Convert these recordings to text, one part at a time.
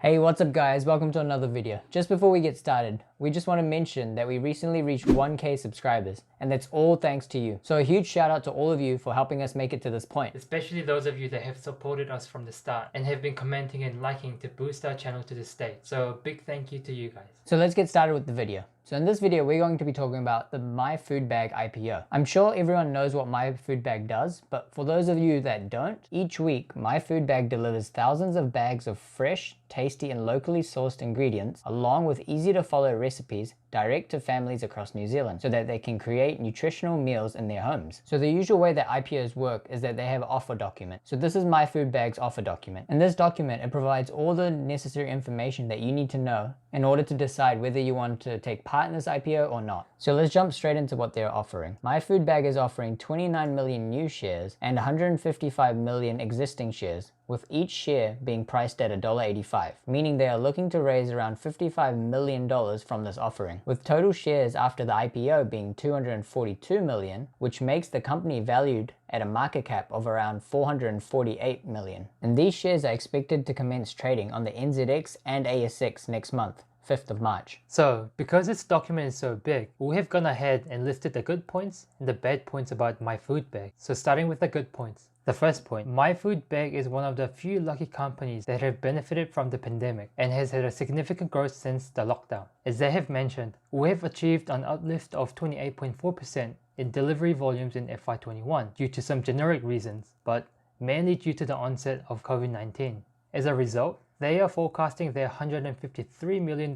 Hey, what's up guys? Welcome to another video. Just before we get started, we just want to mention that we recently reached 1K subscribers, and that's all thanks to you. So a huge shout out to all of you for helping us make it to this point. Especially those of you that have supported us from the start and have been commenting and liking to boost our channel to this day. So a big thank you to you guys. So let's get started with the video. So in this video, we're going to be talking about the My Food Bag IPO. I'm sure everyone knows what My Food Bag does, but for those of you that don't, each week, My Food Bag delivers thousands of bags of fresh, tasty and locally sourced ingredients, along with easy to follow recipes direct to families across New Zealand so that they can create nutritional meals in their homes. So the usual way that IPOs work is that they have an offer document. So this is My Food Bag's offer document. In this document, it provides all the necessary information that you need to know in order to decide whether you want to take part in this IPO or not. So let's jump straight into what they're offering. My Food Bag is offering 29 million new shares and 155 million existing shares, with each share being priced at $1.85, meaning they are looking to raise around $55 million from this offering, with total shares after the IPO being 242 million, which makes the company valued at a market cap of around 448 million. And these shares are expected to commence trading on the NZX and ASX next month, 5th of March. So, because this document is so big, we have gone ahead and listed the good points and the bad points about My Food Bag. So starting with the good points. The first point, My Food Bag is one of the few lucky companies that have benefited from the pandemic and has had a significant growth since the lockdown. As they have mentioned, we have achieved an uplift of 28.4% in delivery volumes in FY21 due to some generic reasons, but mainly due to the onset of COVID-19. As a result, they are forecasting their $153 million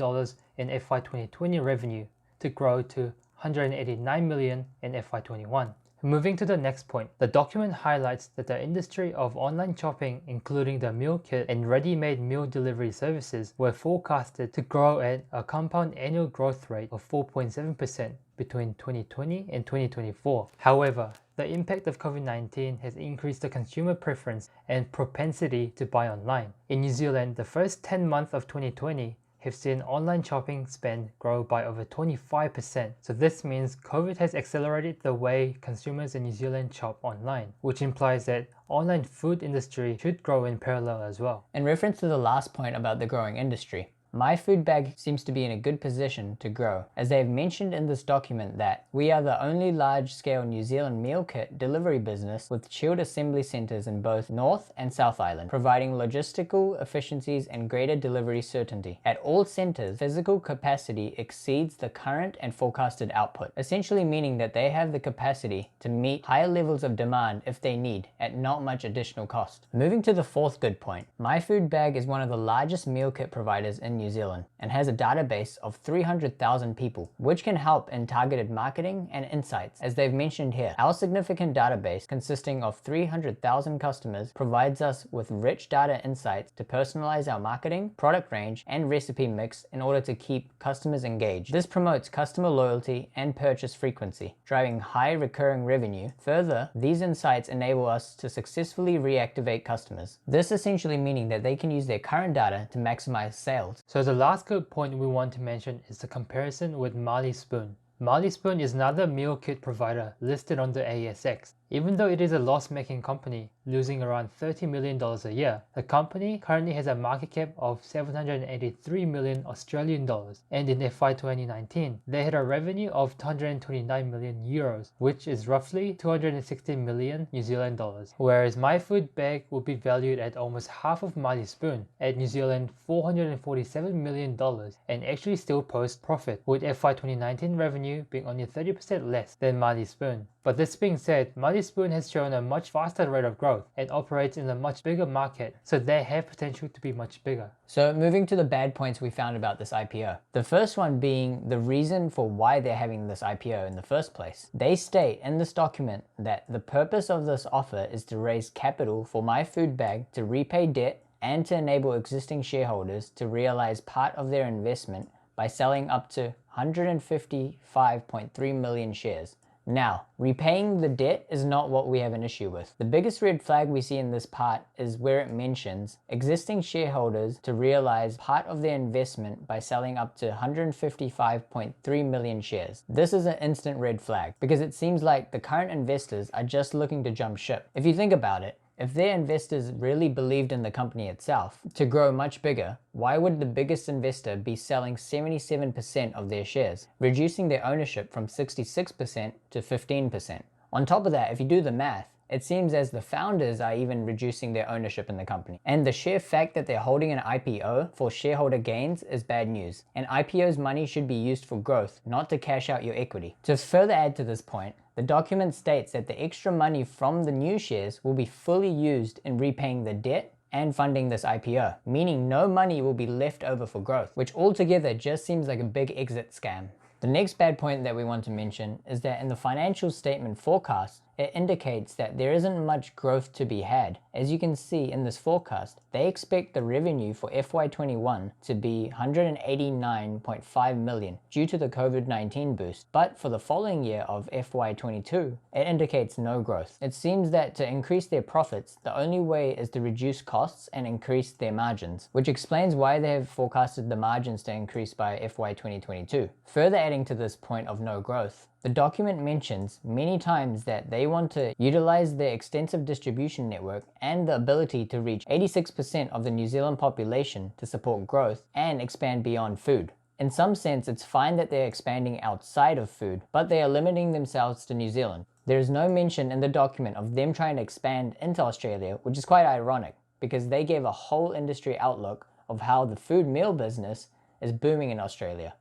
in FY 2020 revenue to grow to $189 million in FY 21. Moving to the next point, the document highlights that the industry of online shopping, including the meal kit and ready-made meal delivery services, were forecasted to grow at a compound annual growth rate of 4.7% between 2020 and 2024. However, the impact of COVID-19 has increased the consumer preference and propensity to buy online. In New Zealand, the first 10 months of 2020 have seen online shopping spend grow by over 25%. So this means COVID has accelerated the way consumers in New Zealand shop online, which implies that online food industry should grow in parallel as well. In reference to the last point about the growing industry, My Food Bag seems to be in a good position to grow, as they have mentioned in this document that we are the only large-scale New Zealand meal kit delivery business with chilled assembly centers in both North and South Island, providing logistical efficiencies and greater delivery certainty. At all centers, physical capacity exceeds the current and forecasted output, essentially meaning that they have the capacity to meet higher levels of demand if they need, at not much additional cost. Moving to the fourth good point, My Food Bag is one of the largest meal kit providers in New Zealand and has a database of 300,000 people, which can help in targeted marketing and insights. As they've mentioned here, our significant database consisting of 300,000 customers provides us with rich data insights to personalize our marketing, product range, and recipe mix in order to keep customers engaged. This promotes customer loyalty and purchase frequency, driving high recurring revenue. Further, these insights enable us to successfully reactivate customers. This essentially meaning that they can use their current data to maximize sales. So the last good point we want to mention is the comparison with Marley Spoon. Marley Spoon is another meal kit provider listed on the ASX. Even though it is a loss-making company, losing around $30 million a year, the company currently has a market cap of 783 million Australian dollars, and in FY 2019, they had a revenue of 229 million euros, which is roughly 260 million New Zealand dollars, whereas My Food Bag will be valued at almost half of Marley Spoon, at New Zealand $447 million, and actually still post profit, with FY 2019 revenue being only 30% less than Marley Spoon. But this being said, Marley Spoon has shown a much faster rate of growth and operates in a much bigger market, so they have potential to be much bigger. So moving to the bad points we found about this IPO. The first one being the reason for why they're having this IPO in the first place. They state in this document that the purpose of this offer is to raise capital for My Food Bag to repay debt and to enable existing shareholders to realize part of their investment by selling up to 155.3 million shares. Now, repaying the debt is not what we have an issue with. The biggest red flag we see in this part is where it mentions existing shareholders to realize part of their investment by selling up to 155.3 million shares. This is an instant red flag because it seems like the current investors are just looking to jump ship. If you think about it, If their investors really believed in the company itself to grow much bigger, why would the biggest investor be selling 77% of their shares, reducing their ownership from 66% to 15%? On top of that, if you do the math, it seems as the founders are even reducing their ownership in the company. And the sheer fact that they're holding an IPO for shareholder gains is bad news. An IPO's money should be used for growth, not to cash out your equity. To further add to this point, the document states that the extra money from the new shares will be fully used in repaying the debt and funding this IPO, meaning no money will be left over for growth, which altogether just seems like a big exit scam. The next bad point that we want to mention is that in the financial statement forecast, it indicates that there isn't much growth to be had. As you can see in this forecast, they expect the revenue for FY21 to be 189.5 million due to the COVID-19 boost. But for the following year of FY22, it indicates no growth. It seems that to increase their profits, the only way is to reduce costs and increase their margins, which explains why they have forecasted the margins to increase by FY2022. Further adding to this point of no growth, the document mentions many times that they want to utilize their extensive distribution network and the ability to reach 86% of the New Zealand population to support growth and expand beyond food. In some sense, it's fine that they're expanding outside of food, but they are limiting themselves to New Zealand. There is no mention in the document of them trying to expand into Australia, which is quite ironic because they gave a whole industry outlook of how the food meal business is booming in Australia.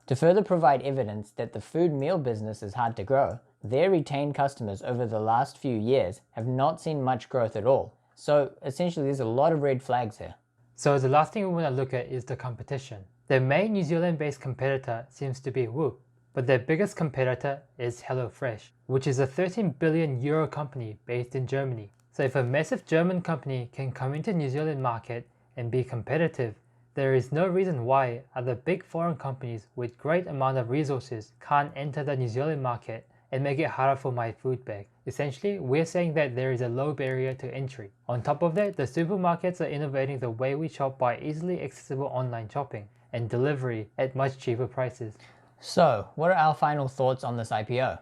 To further provide evidence that the food meal business is hard to grow, their retained customers over the last few years have not seen much growth at all. So essentially there's a lot of red flags here. So the last thing we want to look at is the competition. Their main New Zealand-based competitor seems to be Whoop, but their biggest competitor is HelloFresh, which is a 13 billion euro company based in Germany. So if a massive German company can come into New Zealand market and be competitive, there is no reason why other big foreign companies with great amount of resources can't enter the New Zealand market and make it harder for my food bag. Essentially, we're saying that there is a low barrier to entry. On top of that, the supermarkets are innovating the way we shop by easily accessible online shopping and delivery at much cheaper prices. So, what are our final thoughts on this IPO?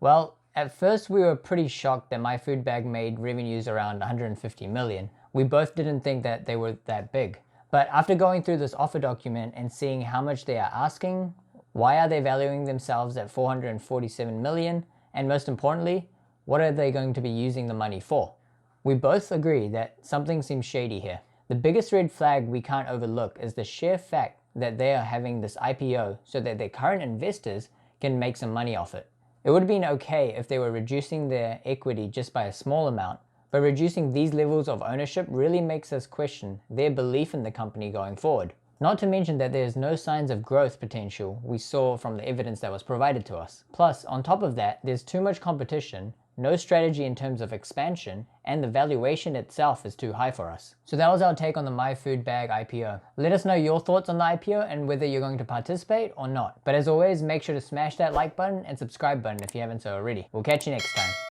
Well, at first we were pretty shocked that my food bag made revenues around 150 million. We both didn't think that they were that big. But after going through this offer document and seeing how much they are asking, why are they valuing themselves at 447 million, and most importantly, what are they going to be using the money for? We both agree that something seems shady here. The biggest red flag we can't overlook is the sheer fact that they are having this IPO so that their current investors can make some money off it. It would have been okay if they were reducing their equity just by a small amount, but reducing these levels of ownership really makes us question their belief in the company going forward. Not to mention that there's no signs of growth potential we saw from the evidence that was provided to us. Plus, on top of that, there's too much competition, no strategy in terms of expansion, and the valuation itself is too high for us. So that was our take on the My Food Bag IPO. Let us know your thoughts on the IPO and whether you're going to participate or not. But as always, make sure to smash that like button and subscribe button if you haven't so already. We'll catch you next time.